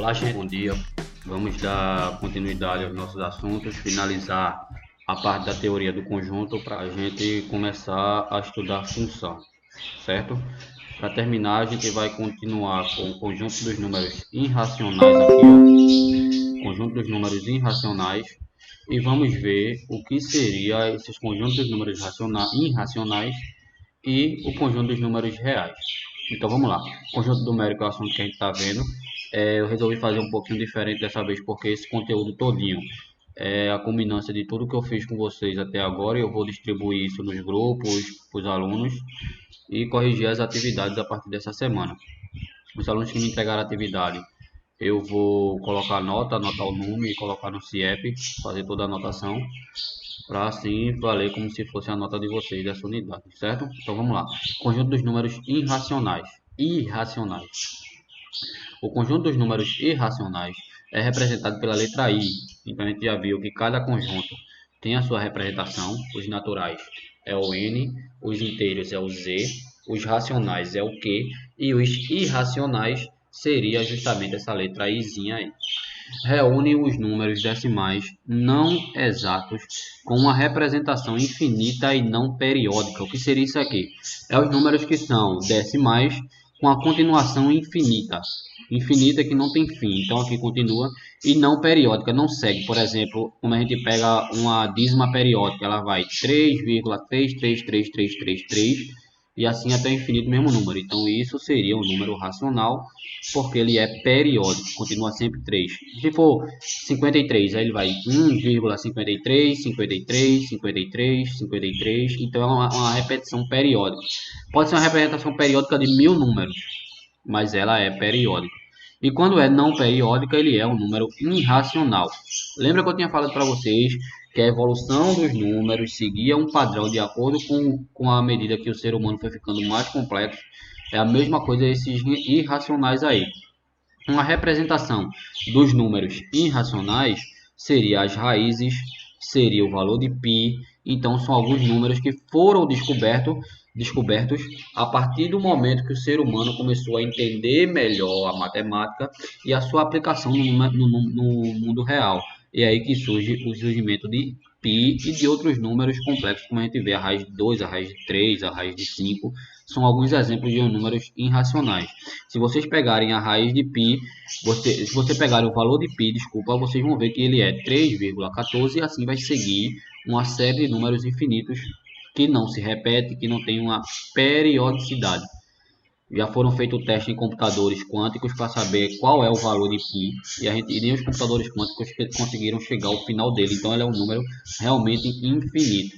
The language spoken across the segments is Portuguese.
Olá, gente, bom dia. Vamos dar continuidade aos nossos assuntos, finalizar a parte da teoria do conjunto para a gente começar a estudar função, certo? Para terminar, a gente vai continuar com o conjunto dos números irracionais aqui, ó. Conjunto dos números irracionais, e vamos ver o que seria esses conjuntos dos números irracionais e o conjunto dos números reais. Então vamos lá. Conjunto numérico é o assunto que a gente está vendo. Eu resolvi fazer um pouquinho diferente dessa vez, porque esse conteúdo todinho é a combinância de tudo que eu fiz com vocês até agora. Eu vou distribuir isso nos grupos, para os alunos, e corrigir as atividades a partir dessa semana. Os alunos que me entregaram a atividade, eu vou colocar nota, anotar o número e colocar no CIEP, fazer toda a anotação, para assim valer como se fosse a nota de vocês dessa unidade, certo? Então vamos lá. Conjunto dos números irracionais. O conjunto dos números irracionais é representado pela letra I. Então a gente já viu que cada conjunto tem a sua representação. Os naturais é o N, os inteiros é o Z, os racionais é o Q e os irracionais seria justamente essa letra Izinha aí. Reúne os números decimais não exatos com uma representação infinita e não periódica. O que seria isso aqui? É os números que são decimais com a continuação infinita. Infinita que não tem fim. Então aqui continua. E não periódica, não segue. Por exemplo, como a gente pega uma dízima periódica, ela vai 3,333333 e assim até o infinito, mesmo número. Então isso seria um número racional, porque ele é periódico, continua sempre 3. Se for 53, aí ele vai 1,53, 53, 53, 53. Então é uma repetição periódica. Pode ser uma representação periódica de 1000 números, mas ela é periódica. E quando é não periódica, ele é um número irracional. Lembra que eu tinha falado para vocês que a evolução dos números seguia um padrão de acordo com a medida que o ser humano foi ficando mais complexo. É a mesma coisa esses irracionais aí. Uma representação dos números irracionais seria as raízes, seria o valor de π. Então são alguns números que foram descobertos a partir do momento que o ser humano começou a entender melhor a matemática e a sua aplicação no mundo real. E é aí que surge o surgimento de π e de outros números complexos, como a gente vê a raiz de 2, a raiz de 3, a raiz de 5. São alguns exemplos de números irracionais. Se vocês pegarem a raiz de π, se você pegar o valor de π, vocês vão ver que ele é 3,14 e assim vai seguir uma série de números infinitos que não se repete, que não tem uma periodicidade. Já foram feitos testes em computadores quânticos para saber qual é o valor de π e nem os computadores quânticos conseguiram chegar ao final dele. Então ele é um número realmente infinito.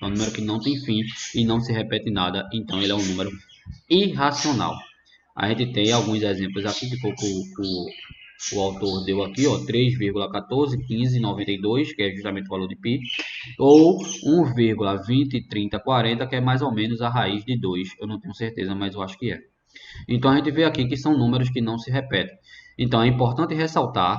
É um número que não tem fim e não se repete nada. Então ele é um número irracional. A gente tem alguns exemplos aqui que foi o autor deu aqui, ó, 3,141592, que é justamente o valor de π, ou 1,203040, que é mais ou menos a raiz de 2. Eu não tenho certeza, mas eu acho que é. Então a gente vê aqui que são números que não se repetem. Então é importante ressaltar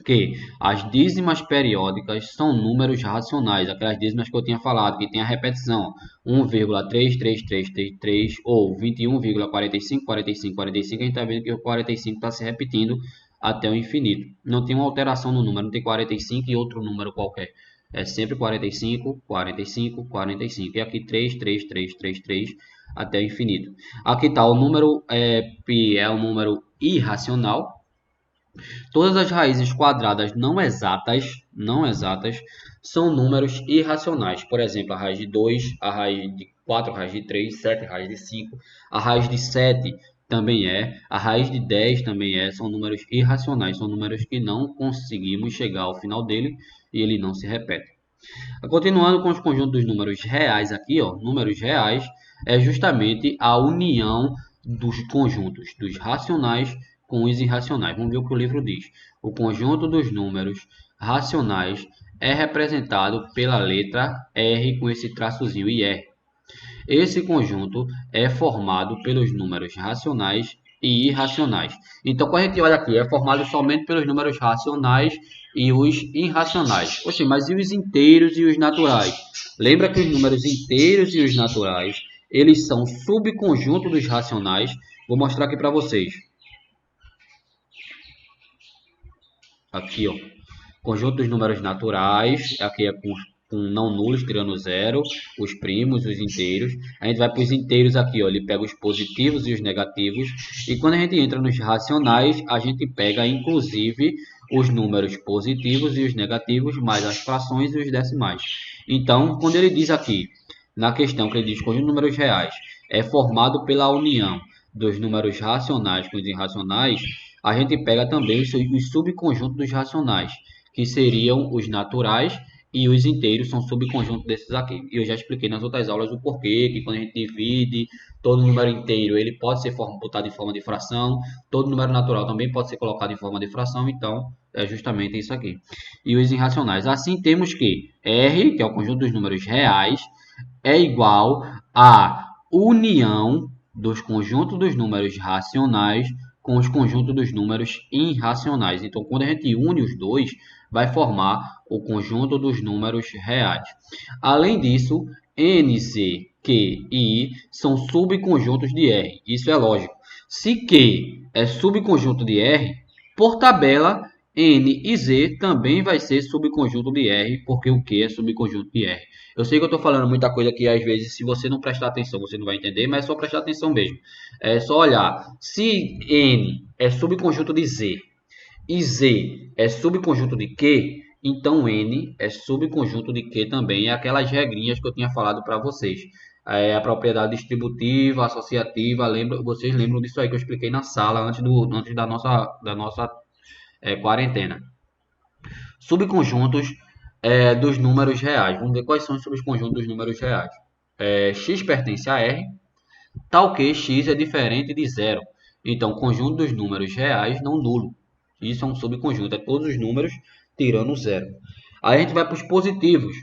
que as dízimas periódicas são números racionais, aquelas dízimas que eu tinha falado, que tem a repetição 1,33333 ou 21,454545, a gente está vendo que o 45 está se repetindo até o infinito. Não tem uma alteração no número, não tem 45 e outro número qualquer. É sempre 45, 45, 45. E aqui 33333 até o infinito. Aqui está o número π, é um número irracional. Todas as raízes quadradas não exatas são números irracionais. Por exemplo, a raiz de 2, a raiz de 4, a raiz de 3, 7, a raiz de 5, a raiz de 7 também é, a raiz de 10 também é, são números irracionais, são números que não conseguimos chegar ao final dele e ele não se repete. Continuando com os conjuntos dos números reais aqui, ó, números reais é justamente a união dos conjuntos dos racionais com os irracionais. Vamos ver o que o livro diz. O conjunto dos números racionais é representado pela letra R com esse traçozinho IR. Esse conjunto é formado pelos números racionais e irracionais. Então, quando a gente olha aqui, é formado somente pelos números racionais e os irracionais. Poxa, mas e os inteiros e os naturais? Lembra que os números inteiros e os naturais, eles são subconjunto dos racionais. Vou mostrar aqui para vocês. aqui, ó, conjunto dos números naturais, aqui é com não nulos, tirando zero, os primos, os inteiros. A gente vai para os inteiros aqui, ó, ele pega os positivos e os negativos. E quando a gente entra nos racionais, a gente pega inclusive os números positivos e os negativos, mais as frações e os decimais. Então, quando ele diz aqui, na questão que ele diz conjunto de números reais, é formado pela união dos números racionais com os irracionais, a gente pega também os subconjuntos dos racionais, que seriam os naturais, e os inteiros são subconjuntos desses aqui. E eu já expliquei nas outras aulas o porquê, que quando a gente divide todo número inteiro, ele pode ser botado em forma de fração, todo número natural também pode ser colocado em forma de fração, então é justamente isso aqui. E os irracionais. Assim temos que R, que é o conjunto dos números reais, é igual à união dos conjuntos dos números racionais com os conjuntos dos números irracionais. Então, quando a gente une os dois, vai formar o conjunto dos números reais. Além disso, N, C, Q e I são subconjuntos de R. Isso é lógico. Se Q é subconjunto de R, por tabela, N e Z também vai ser subconjunto de R, porque o Q é subconjunto de R. Eu sei que eu estou falando muita coisa aqui, às vezes, se você não prestar atenção, você não vai entender, mas é só prestar atenção mesmo. É só olhar. Se N é subconjunto de Z e Z é subconjunto de Q, então N é subconjunto de Q também. É aquelas regrinhas que eu tinha falado para vocês. É a propriedade distributiva, associativa, vocês lembram disso aí que eu expliquei na sala antes da nossa quarentena. Subconjuntos dos números reais. Vamos ver quais são os subconjuntos dos números reais. X pertence a R, tal que x é diferente de zero. Então, conjunto dos números reais não nulo. Isso é um subconjunto, é todos os números tirando zero. Aí a gente vai para os positivos.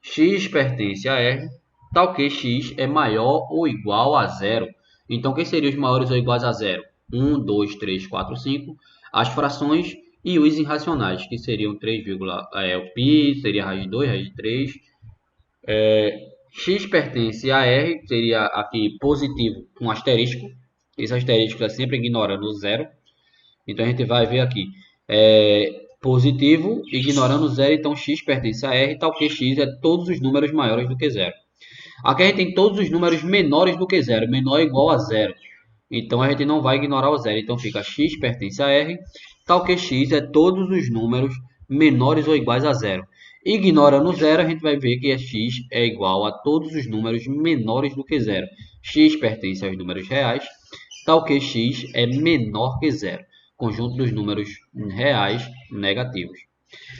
X pertence a R, tal que x é maior ou igual a zero. Então, quem seriam os maiores ou iguais a zero? 1, 2, 3, 4, 5. As frações e os irracionais, que seriam 3, o π, seria a raiz de 2, raiz de 3. X pertence a R, seria aqui positivo com asterisco. Esse asterisco é sempre ignorando o zero. Então a gente vai ver aqui. Positivo, ignorando zero, então x pertence a R, tal que x é todos os números maiores do que zero. Aqui a gente tem todos os números menores do que zero, menor ou igual a zero. Então a gente não vai ignorar o zero, então fica x pertence a R, tal que x é todos os números menores ou iguais a zero. Ignorando zero, a gente vai ver que x é igual a todos os números menores do que zero. X pertence aos números reais, tal que x é menor que zero. Conjunto dos números reais negativos.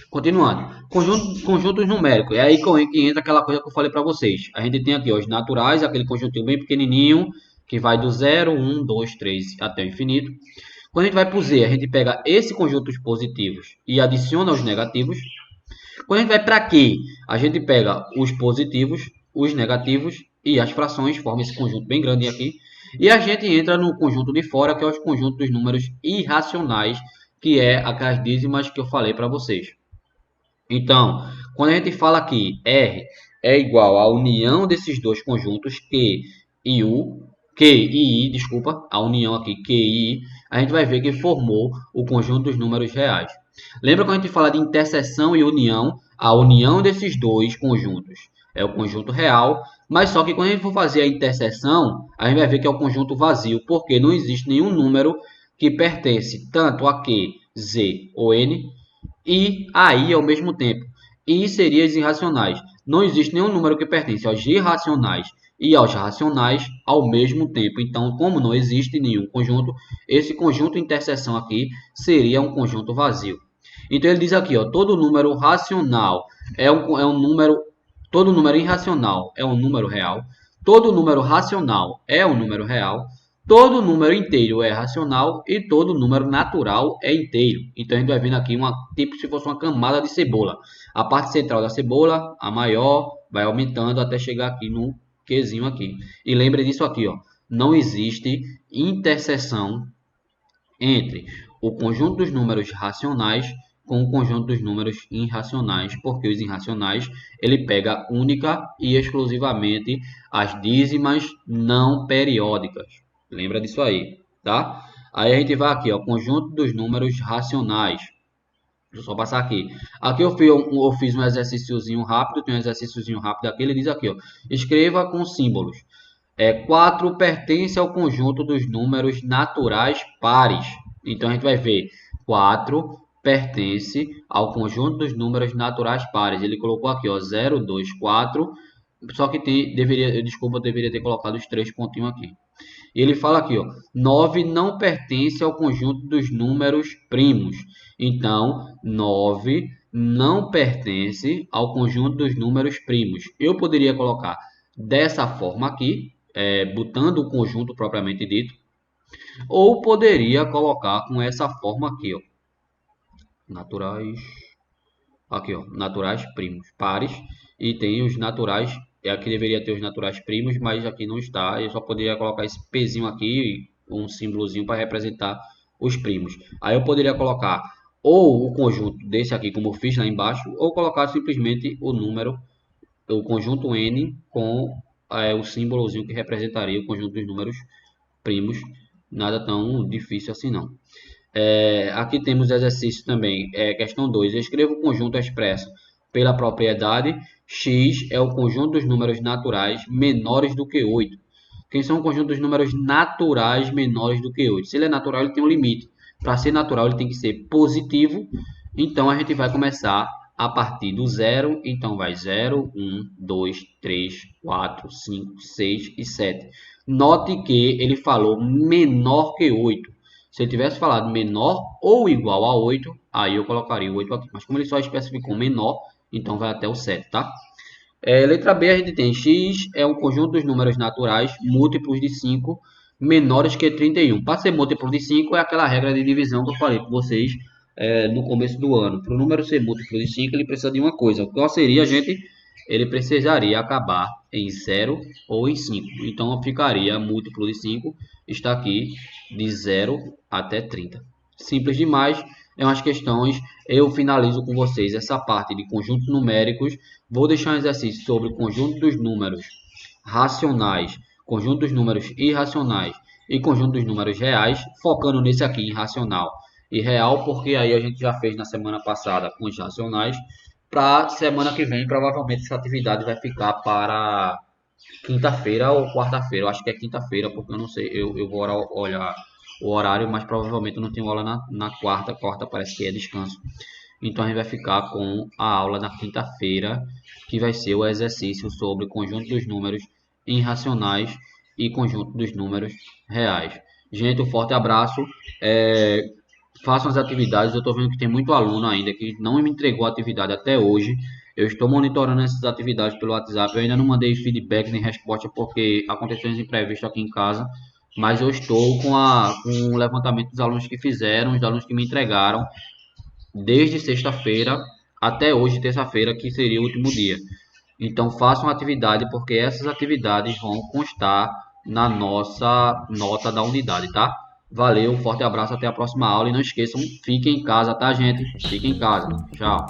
Continuando, conjuntos numéricos. É aí que entra aquela coisa que eu falei para vocês. A gente tem aqui ó, os naturais, aquele conjuntinho bem pequenininho, que vai do 0, 1, 2, 3 até o infinito. Quando a gente vai para o Z, a gente pega esse conjunto dos positivos e adiciona os negativos. Quando a gente vai para Q, a gente pega os positivos, os negativos e as frações, forma esse conjunto bem grande aqui. E a gente entra no conjunto de fora, que é os conjuntos dos números irracionais, que é aquelas dízimas que eu falei para vocês. Então, quando a gente fala aqui R é igual à união desses dois conjuntos, Q e I, desculpa, a união aqui Q e I, a gente vai ver que formou o conjunto dos números reais. Lembra quando a gente fala de interseção e união? A união desses dois conjuntos é o conjunto real, mas só que quando a gente for fazer a interseção, a gente vai ver que é o conjunto vazio, porque não existe nenhum número que pertence tanto a Q, Z ou N e a I ao mesmo tempo. I seria os irracionais. Não existe nenhum número que pertence aos irracionais e aos racionais ao mesmo tempo. Então, como não existe nenhum conjunto, esse conjunto interseção aqui seria um conjunto vazio. Então ele diz aqui, ó, todo número racional é um número, todo número irracional é um número real, todo número racional é um número real, todo número inteiro é racional e todo número natural é inteiro. Então a gente vai vendo aqui tipo se fosse uma camada de cebola. A parte central da cebola, a maior, vai aumentando até chegar aqui no Qzinho aqui. E lembre disso aqui, ó, não existe interseção entre o conjunto dos números racionais com o conjunto dos números irracionais, porque os irracionais ele pega única e exclusivamente as dízimas não periódicas. Lembra disso aí, tá? Aí a gente vai aqui, ó, conjunto dos números racionais. Deixa eu só passar aqui. Aqui eu fiz um exercíciozinho rápido, tem um exercíciozinho rápido aqui, ele diz aqui, ó, escreva com símbolos. 4 pertence ao conjunto dos números naturais pares. Então a gente vai ver 4 pertence ao conjunto dos números naturais pares. Ele colocou aqui, ó, 0, 2, 4. Só que desculpa, eu deveria ter colocado os 3 pontinhos aqui. E ele fala aqui, ó, 9 não pertence ao conjunto dos números primos. Então, 9 não pertence ao conjunto dos números primos. Eu poderia colocar dessa forma aqui, botando o conjunto propriamente dito, ou poderia colocar com essa forma aqui, ó, naturais, aqui, ó, naturais primos, pares, e tem os naturais. Aqui deveria ter os naturais primos, mas aqui não está. Eu só poderia colocar esse pezinho aqui, um símbolozinho para representar os primos. Aí eu poderia colocar ou o conjunto desse aqui, como eu fiz lá embaixo, ou colocar simplesmente o número, o conjunto n com o símbolozinho que representaria o conjunto dos números primos. Nada tão difícil assim não. Aqui temos exercício também, questão 2. Escreva o conjunto expresso pela propriedade x é o conjunto dos números naturais menores do que 8. Quem são o conjunto dos números naturais menores do que 8? Se ele é natural, ele tem um limite. Para ser natural, ele tem que ser positivo. Então, a gente vai começar a partir do 0. Então, vai 0, 1, 2, 3, 4, 5, 6 e 7. Note que ele falou menor que 8. Se ele tivesse falado menor ou igual a 8, aí eu colocaria o 8 aqui. Mas como ele só especificou menor, então vai até o 7, tá? Letra B, a gente tem x é um conjunto dos números naturais múltiplos de 5 menores que 31. Para ser múltiplo de 5 é aquela regra de divisão que eu falei com vocês no começo do ano. Para o número ser múltiplo de 5, ele precisa de uma coisa. Qual seria, gente? Ele precisaria acabar em 0 ou em 5. Então, ficaria múltiplo de 5, está aqui, de 0 até 30. Simples demais. É umas questões. Eu finalizo com vocês essa parte de conjuntos numéricos. Vou deixar um exercício sobre o conjunto dos números racionais, conjunto dos números irracionais e conjunto dos números reais, focando nesse aqui em racional e real, porque aí a gente já fez na semana passada com os racionais. Para semana que vem, provavelmente essa atividade vai ficar para quinta-feira ou quarta-feira. Eu acho que é quinta-feira, porque eu não sei, eu vou olhar o horário, mas provavelmente eu não tenho aula na quarta. Quarta parece que é descanso. Então a gente vai ficar com a aula na quinta-feira, que vai ser o exercício sobre conjunto dos números irracionais e conjunto dos números reais. Gente, um forte abraço. Façam as atividades. Eu estou vendo que tem muito aluno ainda que não me entregou a atividade até hoje. Eu estou monitorando essas atividades pelo WhatsApp. Eu ainda não mandei feedback nem resposta porque aconteceu um imprevisto aqui em casa. Mas eu estou com o levantamento dos alunos que fizeram, os alunos que me entregaram, desde sexta-feira até hoje, terça-feira, que seria o último dia. Então, façam atividade, porque essas atividades vão constar na nossa nota da unidade, tá? Valeu, um forte abraço, até a próxima aula. E não esqueçam, fiquem em casa, tá, gente? Fiquem em casa. Tchau.